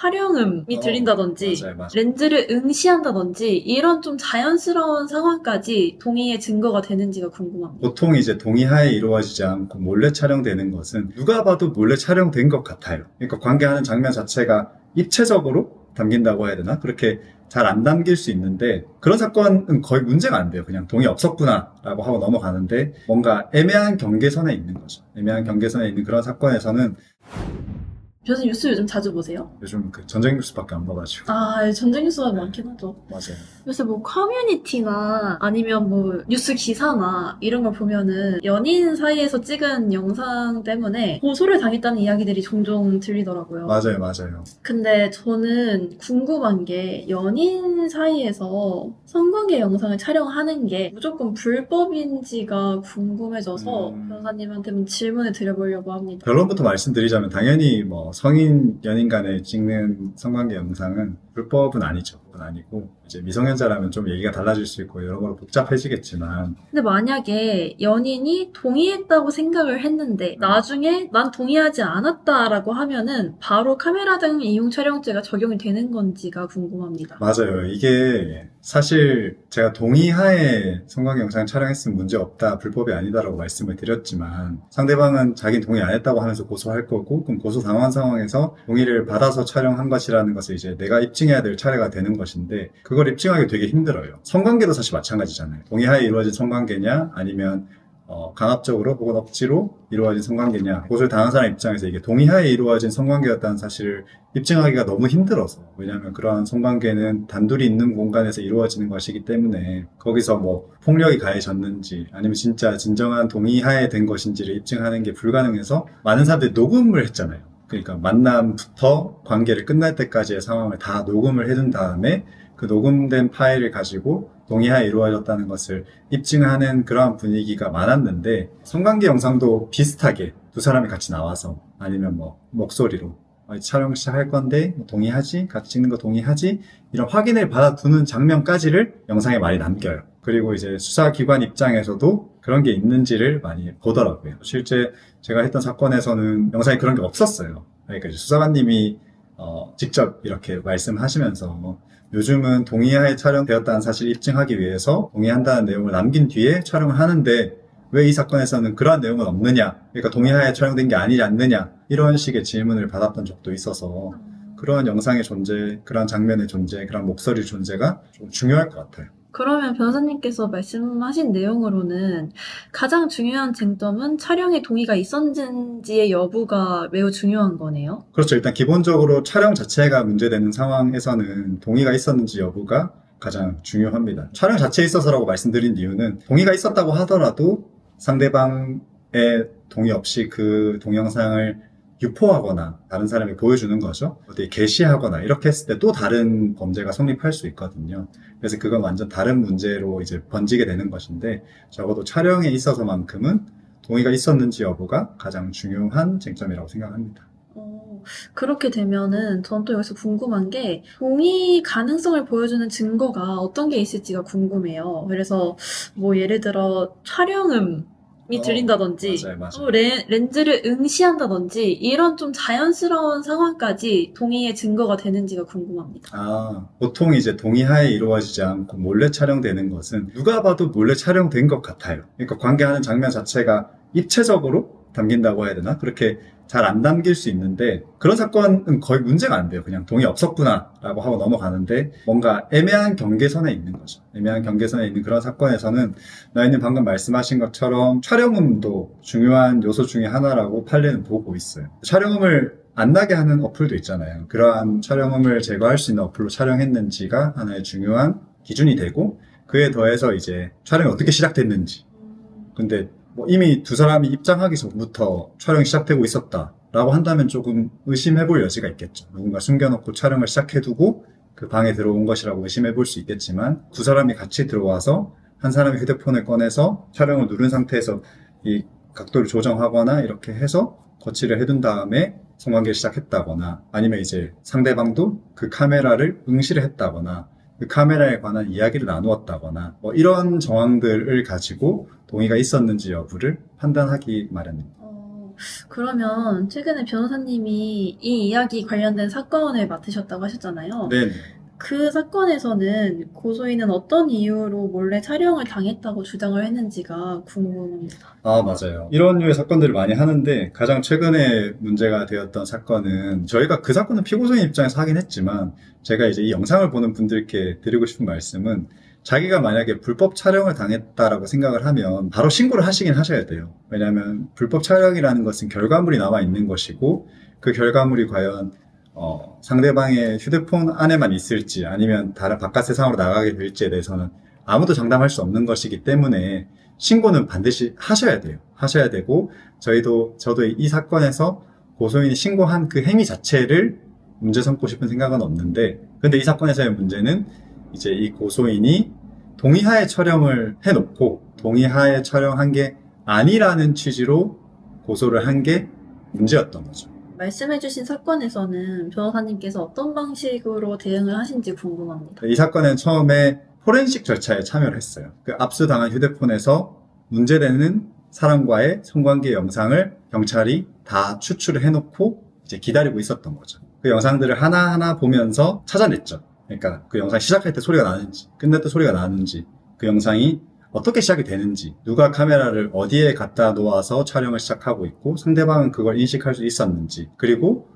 촬영음이 들린다든지 맞아요, 맞아요. 렌즈를 응시한다든지 이런 좀 자연스러운 상황까지 동의의 증거가 되는지가 궁금합니다. 보통 이제 동의하에 이루어지지 않고 몰래 촬영되는 것은 누가 봐도 몰래 촬영된 것 같아요. 그러니까 관계하는 장면 자체가 입체적으로 담긴다고 해야 되나? 그렇게 잘 안 담길 수 있는데 그런 사건은 거의 문제가 안 돼요. 그냥 동의 없었구나 라고 하고 넘어가는데 뭔가 애매한 경계선에 있는 거죠. 애매한 경계선에 있는 그런 사건에서는 변호사님 뉴스 요즘 자주 보세요? 요즘 그 전쟁 뉴스밖에 안 봐가지고. 전쟁 뉴스가 많긴 하죠. 맞아요. 요새 뭐 커뮤니티나 아니면 뭐 뉴스 기사나 이런 걸 보면은 연인 사이에서 찍은 영상 때문에 고소를 당했다는 이야기들이 종종 들리더라고요. 맞아요, 맞아요. 근데 저는 궁금한 게 연인 사이에서 성관계 영상을 촬영하는 게 무조건 불법인지가 궁금해져서 변호사님한테 한번 질문을 드려보려고 합니다. 결론부터 말씀드리자면 당연히 뭐 성인 연인 간에 찍는 성관계 영상은 불법은 아니죠. 그건 아니고 이제 미성년자라면 좀 얘기가 달라질 수 있고 여러 가지 복잡해지겠지만 근데 만약에 연인이 동의했다고 생각을 했는데 나중에 난 동의하지 않았다라고 하면은 바로 카메라 등 이용 촬영죄가 적용이 되는 건지가 궁금합니다. 맞아요. 이게 사실 제가 동의하에 성관계 영상 촬영했으면 문제 없다, 불법이 아니다라고 말씀을 드렸지만 상대방은 자기는 동의 안 했다고 하면서 고소할 거고 그럼 고소 당한 상황에서 동의를 받아서 촬영한 것이라는 것을 이제 내가 입증해야 될 차례가 되는 것인데 그걸 입증하기 되게 힘들어요. 성관계도 사실 마찬가지잖아요. 동의하에 이루어진 성관계냐 아니면 강압적으로 혹은 억지로 이루어진 성관계냐 고소를 당한 사람 입장에서 이게 동의하에 이루어진 성관계였다는 사실을 입증하기가 너무 힘들어서 왜냐하면 그러한 성관계는 단둘이 있는 공간에서 이루어지는 것이기 때문에 거기서 뭐 폭력이 가해졌는지 아니면 진짜 진정한 동의하에 된 것인지를 입증하는 게 불가능해서 많은 사람들이 녹음을 했잖아요. 그러니까 만남부터 관계를 끝날 때까지의 상황을 다 녹음을 해둔 다음에 그 녹음된 파일을 가지고 동의하에 이루어졌다는 것을 입증하는 그러한 분위기가 많았는데 성관계 영상도 비슷하게 두 사람이 같이 나와서 아니면 뭐 목소리로 촬영 시작할 건데 동의하지? 같이 찍는 거 동의하지? 이런 확인을 받아두는 장면까지를 영상에 많이 남겨요. 그리고 이제 수사기관 입장에서도 그런 게 있는지를 많이 보더라고요. 실제 제가 했던 사건에서는 영상에 그런 게 없었어요. 그러니까 이제 수사관님이 직접 이렇게 말씀하시면서 요즘은 동의하에 촬영되었다는 사실을 입증하기 위해서 동의한다는 내용을 남긴 뒤에 촬영을 하는데 왜 이 사건에서는 그러한 내용은 없느냐, 그러니까 동의하에 촬영된 게 아니지 않느냐 이런 식의 질문을 받았던 적도 있어서 그러한 영상의 존재, 그러한 장면의 존재, 그러한 목소리 존재가 좀 중요할 것 같아요. 그러면 변호사님께서 말씀하신 내용으로는 가장 중요한 쟁점은 촬영에 동의가 있었는지의 여부가 매우 중요한 거네요. 그렇죠. 일단 기본적으로 촬영 자체가 문제되는 상황에서는 동의가 있었는지 여부가 가장 중요합니다. 촬영 자체에 있어서라고 말씀드린 이유는 동의가 있었다고 하더라도 상대방의 동의 없이 그 동영상을 유포하거나 다른 사람이 보여주는 거죠. 어디 게시하거나 이렇게 했을 때 또 다른 범죄가 성립할 수 있거든요. 그래서 그건 완전 다른 문제로 이제 번지게 되는 것인데 적어도 촬영에 있어서만큼은 동의가 있었는지 여부가 가장 중요한 쟁점이라고 생각합니다. 그렇게 되면은 전 또 여기서 궁금한 게 동의 가능성을 보여주는 증거가 어떤 게 있을지가 궁금해요. 그래서 뭐 예를 들어 촬영음이 들린다든지 맞아요. 또 렌즈를 응시한다든지 이런 좀 자연스러운 상황까지 동의의 증거가 되는지가 궁금합니다. 보통 이제 동의하에 이루어지지 않고 몰래 촬영되는 것은 누가 봐도 몰래 촬영된 것 같아요. 그러니까 관계하는 장면 자체가 입체적으로 담긴다고 해야 되나? 그렇게 잘 안 담길 수 있는데 그런 사건은 거의 문제가 안 돼요. 그냥 동의 없었구나 라고 하고 넘어가는데 뭔가 애매한 경계선에 있는 거죠. 애매한 경계선에 있는 그런 사건에서는 나이님 방금 말씀하신 것처럼 촬영음도 중요한 요소 중에 하나라고 판례는 보고 있어요. 촬영음을 안 나게 하는 어플도 있잖아요. 그러한 촬영음을 제거할 수 있는 어플로 촬영했는지가 하나의 중요한 기준이 되고 그에 더해서 이제 촬영이 어떻게 시작됐는지 근데 이미 두 사람이 입장하기 전부터 촬영이 시작되고 있었다라고 한다면 조금 의심해볼 여지가 있겠죠. 누군가 숨겨놓고 촬영을 시작해두고 그 방에 들어온 것이라고 의심해볼 수 있겠지만 두 사람이 같이 들어와서 한 사람이 휴대폰을 꺼내서 촬영을 누른 상태에서 이 각도를 조정하거나 이렇게 해서 거치를 해둔 다음에 성관계를 시작했다거나 아니면 이제 상대방도 그 카메라를 응시를 했다거나 그 카메라에 관한 이야기를 나누었다거나 이런 정황들을 가지고 동의가 있었는지 여부를 판단하기 마련입니다. 그러면 최근에 변호사님이 이 이야기 관련된 사건을 맡으셨다고 하셨잖아요. 네. 그 사건에서는 고소인은 어떤 이유로 몰래 촬영을 당했다고 주장을 했는지가 궁금합니다. 아, 맞아요. 이런 류의 사건들을 많이 하는데 가장 최근에 문제가 되었던 사건은 저희가 그 사건은 피고소인 입장에서 하긴 했지만 제가 이제 이 영상을 보는 분들께 드리고 싶은 말씀은 자기가 만약에 불법 촬영을 당했다라고 생각을 하면 바로 신고를 하시긴 하셔야 돼요. 왜냐하면 불법 촬영이라는 것은 결과물이 남아 있는 것이고 그 결과물이 과연 상대방의 휴대폰 안에만 있을지 아니면 다른 바깥 세상으로 나가게 될지에 대해서는 아무도 장담할 수 없는 것이기 때문에 신고는 반드시 하셔야 돼요. 하셔야 되고 저도 이 사건에서 고소인이 신고한 그 행위 자체를 문제 삼고 싶은 생각은 없는데 근데 이 사건에서의 문제는 이제 이 고소인이 동의하에 촬영을 해놓고 동의하에 촬영한 게 아니라는 취지로 고소를 한 게 문제였던 거죠. 말씀해주신 사건에서는 변호사님께서 어떤 방식으로 대응을 하신지 궁금합니다. 이 사건은 처음에 포렌식 절차에 참여를 했어요. 그 압수당한 휴대폰에서 문제되는 사람과의 성관계 영상을 경찰이 다 추출을 해놓고 이제 기다리고 있었던 거죠. 그 영상들을 하나하나 보면서 찾아냈죠. 그러니까 그 영상 시작할 때 소리가 나는지, 끝날 때 소리가 나는지, 그 영상이 어떻게 시작이 되는지, 누가 카메라를 어디에 갖다 놓아서 촬영을 시작하고 있고 상대방은 그걸 인식할 수 있었는지, 그리고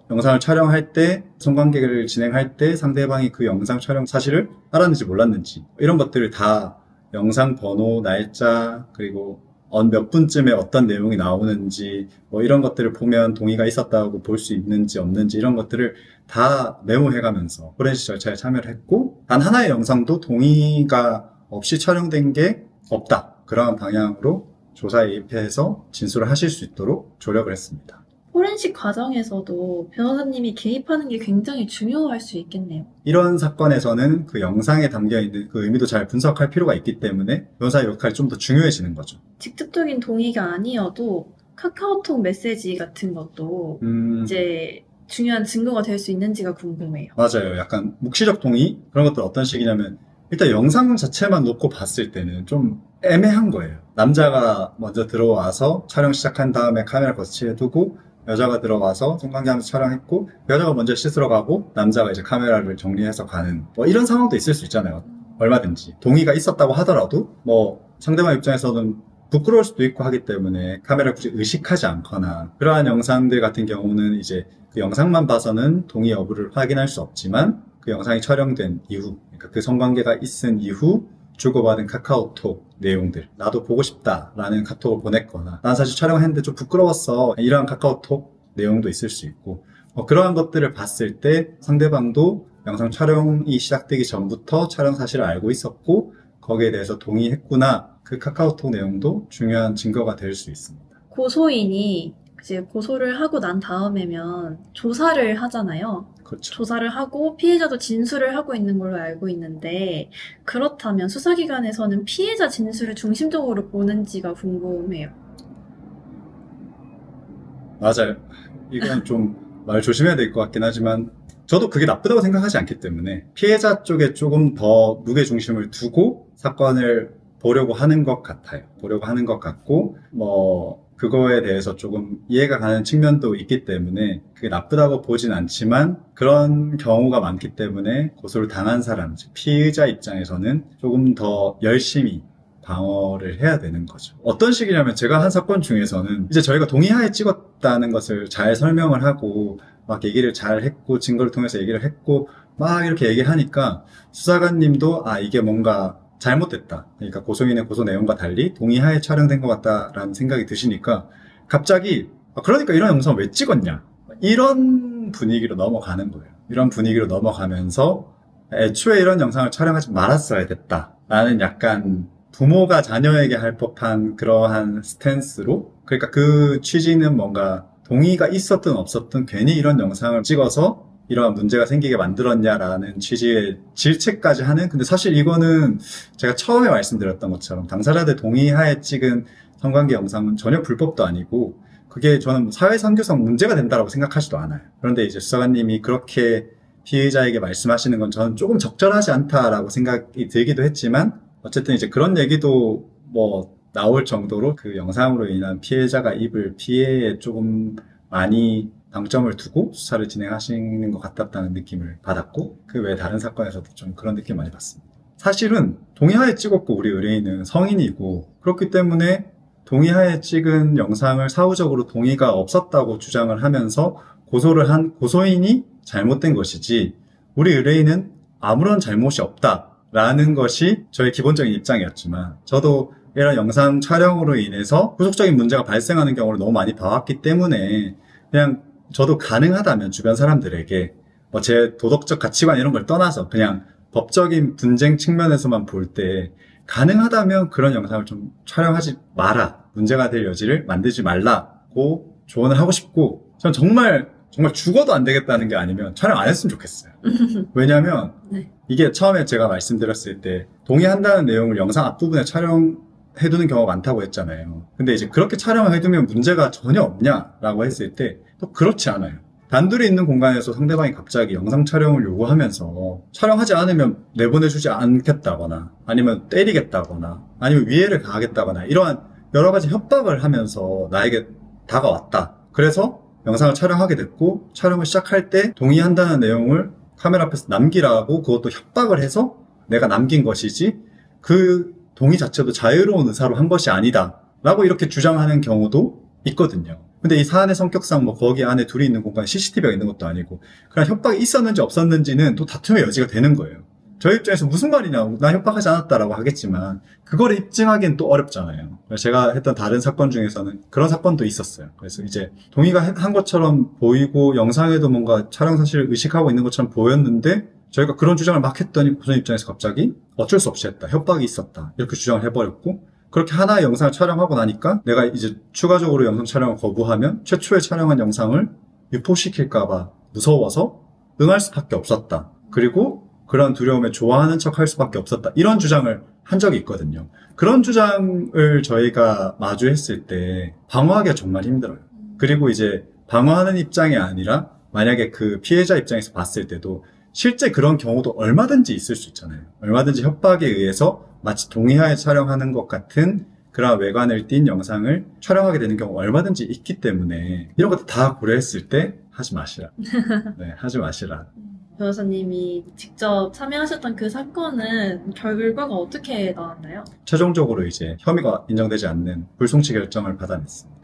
영상을 촬영할 때, 성관계를 진행할 때 상대방이 그 영상 촬영 사실을 알았는지 몰랐는지 이런 것들을 다 영상 번호, 날짜, 그리고 몇 분쯤에 어떤 내용이 나오는지 뭐 이런 것들을 보면 동의가 있었다고 볼 수 있는지 없는지 이런 것들을 다 메모해가면서 포렌식 절차에 참여를 했고 단 하나의 영상도 동의가 없이 촬영된 게 없다. 그런 방향으로 조사에 입회해서 진술을 하실 수 있도록 조력을 했습니다. 포렌식 과정에서도 변호사님이 개입하는 게 굉장히 중요할 수 있겠네요. 이런 사건에서는 그 영상에 담겨있는 그 의미도 잘 분석할 필요가 있기 때문에 변호사의 역할이 좀 더 중요해지는 거죠. 직접적인 동의가 아니어도 카카오톡 메시지 같은 것도 이제 중요한 증거가 될 수 있는지가 궁금해요. 맞아요. 약간 묵시적 동의? 그런 것들 어떤 식이냐면 일단 영상 자체만 놓고 봤을 때는 좀 애매한 거예요. 남자가 먼저 들어와서 촬영 시작한 다음에 카메라 거치해 두고 여자가 들어와서 성관계하면서 촬영했고 여자가 먼저 씻으러 가고 남자가 이제 카메라를 정리해서 가는 뭐 이런 상황도 있을 수 있잖아요. 얼마든지 동의가 있었다고 하더라도 뭐 상대방 입장에서는 부끄러울 수도 있고 하기 때문에 카메라를 굳이 의식하지 않거나 그러한 영상들 같은 경우는 이제 그 영상만 봐서는 동의 여부를 확인할 수 없지만 그 영상이 촬영된 이후 그러니까 그 성관계가 있은 이후 주고받은 카카오톡 내용들 나도 보고 싶다라는 카톡을 보냈거나 난 사실 촬영했는데 좀 부끄러웠어 이러한 카카오톡 내용도 있을 수 있고 그러한 것들을 봤을 때 상대방도 영상 촬영이 시작되기 전부터 촬영 사실을 알고 있었고 거기에 대해서 동의했구나 그 카카오톡 내용도 중요한 증거가 될 수 있습니다. 고소인이 이제 고소를 하고 난 다음에면 조사를 하잖아요. 그렇죠. 조사를 하고 피해자도 진술을 하고 있는 걸로 알고 있는데 그렇다면 수사기관에서는 피해자 진술을 중심적으로 보는지가 궁금해요. 맞아요. 이건 좀 말 조심해야 될 것 같긴 하지만 저도 그게 나쁘다고 생각하지 않기 때문에 피해자 쪽에 조금 더 무게중심을 두고 사건을 보려고 하는 것 같아요. 보려고 하는 것 같고 그거에 대해서 조금 이해가 가는 측면도 있기 때문에 그게 나쁘다고 보진 않지만 그런 경우가 많기 때문에 고소를 당한 사람, 즉 피의자 입장에서는 조금 더 열심히 방어를 해야 되는 거죠. 어떤 식이냐면 제가 한 사건 중에서는 이제 저희가 동의하에 찍었다는 것을 잘 설명을 하고 막 얘기를 잘 했고 증거를 통해서 얘기를 했고 막 이렇게 얘기를 하니까 수사관님도 이게 뭔가 잘못됐다. 그러니까 고소인의 고소 내용과 달리 동의하에 촬영된 것 같다라는 생각이 드시니까 갑자기 그러니까 이런 영상 왜 찍었냐 이런 분위기로 넘어가는 거예요. 이런 분위기로 넘어가면서 애초에 이런 영상을 촬영하지 말았어야 됐다라는 약간 부모가 자녀에게 할 법한 그러한 스탠스로 그러니까 그 취지는 뭔가 동의가 있었든 없었든 괜히 이런 영상을 찍어서 이러한 문제가 생기게 만들었냐라는 취지의 질책까지 하는 근데 사실 이거는 제가 처음에 말씀드렸던 것처럼 당사자들 동의하에 찍은 성관계 영상은 전혀 불법도 아니고 그게 저는 사회상규상 문제가 된다고 생각하지도 않아요. 그런데 이제 수사관님이 그렇게 피의자에게 말씀하시는 건 저는 조금 적절하지 않다라고 생각이 들기도 했지만 어쨌든 이제 그런 얘기도 나올 정도로 그 영상으로 인한 피해자가 입을 피해에 조금 많이 방점을 두고 수사를 진행하시는 것 같았다는 느낌을 받았고, 그 외 다른 사건에서도 좀 그런 느낌 많이 받습니다. 사실은 동의하에 찍었고 우리 의뢰인은 성인이고, 그렇기 때문에 동의하에 찍은 영상을 사후적으로 동의가 없었다고 주장을 하면서 고소를 한 고소인이 잘못된 것이지, 우리 의뢰인은 아무런 잘못이 없다라는 것이 저의 기본적인 입장이었지만, 저도 이런 영상 촬영으로 인해서 후속적인 문제가 발생하는 경우를 너무 많이 봐왔기 때문에, 그냥 저도 가능하다면 주변 사람들에게 뭐 제 도덕적 가치관 이런 걸 떠나서 그냥 법적인 분쟁 측면에서만 볼 때 가능하다면 그런 영상을 좀 촬영하지 마라, 문제가 될 여지를 만들지 말라고 조언을 하고 싶고, 전 정말 죽어도 안 되겠다는 게 아니면 촬영 안 했으면 좋겠어요. 왜냐면 네. 이게 처음에 제가 말씀드렸을 때 동의한다는 내용을 영상 앞부분에 촬영해두는 경우가 많다고 했잖아요. 근데 이제 그렇게 촬영을 해두면 문제가 전혀 없냐라고 했을 때 또 그렇지 않아요. 단둘이 있는 공간에서 상대방이 갑자기 영상 촬영을 요구하면서 촬영하지 않으면 내보내주지 않겠다거나 아니면 때리겠다거나 아니면 위해를 가하겠다거나 이러한 여러 가지 협박을 하면서 나에게 다가왔다. 그래서 영상을 촬영하게 됐고, 촬영을 시작할 때 동의한다는 내용을 카메라 앞에서 남기라고 그것도 협박을 해서 내가 남긴 것이지, 그 동의 자체도 자유로운 의사로 한 것이 아니다 라고 이렇게 주장하는 경우도 있거든요. 근데 이 사안의 성격상 뭐 거기 안에 둘이 있는 공간에 CCTV가 있는 것도 아니고, 그냥 협박이 있었는지 없었는지는 또 다툼의 여지가 되는 거예요. 저희 입장에서 무슨 말이냐, 나 협박하지 않았다라고 하겠지만 그거를 입증하기는 또 어렵잖아요. 제가 했던 다른 사건 중에서는 그런 사건도 있었어요. 그래서 이제 동의가 한 것처럼 보이고 영상에도 뭔가 촬영 사실을 의식하고 있는 것처럼 보였는데, 저희가 그런 주장을 막 했더니 고소인 입장에서 갑자기 어쩔 수 없이 했다, 협박이 있었다 이렇게 주장을 해버렸고, 그렇게 하나의 영상을 촬영하고 나니까 내가 이제 추가적으로 영상 촬영을 거부하면 최초에 촬영한 영상을 유포시킬까봐 무서워서 응할 수밖에 없었다. 그리고 그런 두려움에 좋아하는 척 할 수밖에 없었다. 이런 주장을 한 적이 있거든요. 그런 주장을 저희가 마주했을 때 방어하기가 정말 힘들어요. 그리고 이제 방어하는 입장이 아니라 만약에 그 피해자 입장에서 봤을 때도 실제 그런 경우도 얼마든지 있을 수 있잖아요. 얼마든지 협박에 의해서 마치 동의하에 촬영하는 것 같은 그런 외관을 띈 영상을 촬영하게 되는 경우가 얼마든지 있기 때문에 이런 것도 다 고려했을 때 하지 마시라. 네, 하지 마시라. 변호사님이 직접 참여하셨던 그 사건은 결과가 어떻게 나왔나요? 최종적으로 이제 혐의가 인정되지 않는 불송치 결정을 받아냈습니다.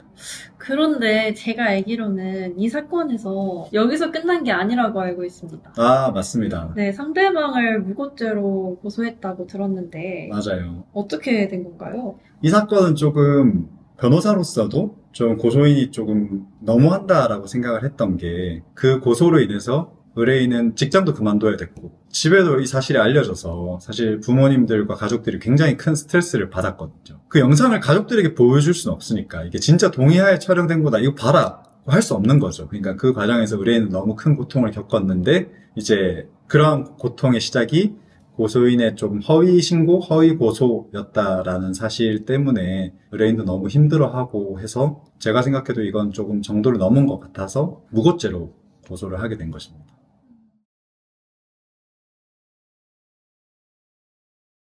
그런데 제가 알기로는 이 사건에서 여기서 끝난 게 아니라고 알고 있습니다. 아, 맞습니다. 네, 상대방을 무고죄로 고소했다고 들었는데 맞아요. 어떻게 된 건가요? 이 사건은 조금 변호사로서도 좀 고소인이 조금 너무한다라고 생각을 했던 게, 그 고소로 인해서 의뢰인은 직장도 그만둬야 됐고 집에도 이 사실이 알려져서 사실 부모님들과 가족들이 굉장히 큰 스트레스를 받았거든요. 그 영상을 가족들에게 보여줄 수는 없으니까 이게 진짜 동의하에 촬영된 거다, 이거 봐라 할 수 없는 거죠. 그러니까 그 과정에서 의뢰인은 너무 큰 고통을 겪었는데, 이제 그러한 고통의 시작이 고소인의 좀 허위 신고, 허위 고소였다라는 사실 때문에 의뢰인도 너무 힘들어하고 해서, 제가 생각해도 이건 조금 정도를 넘은 것 같아서 무고죄로 고소를 하게 된 것입니다.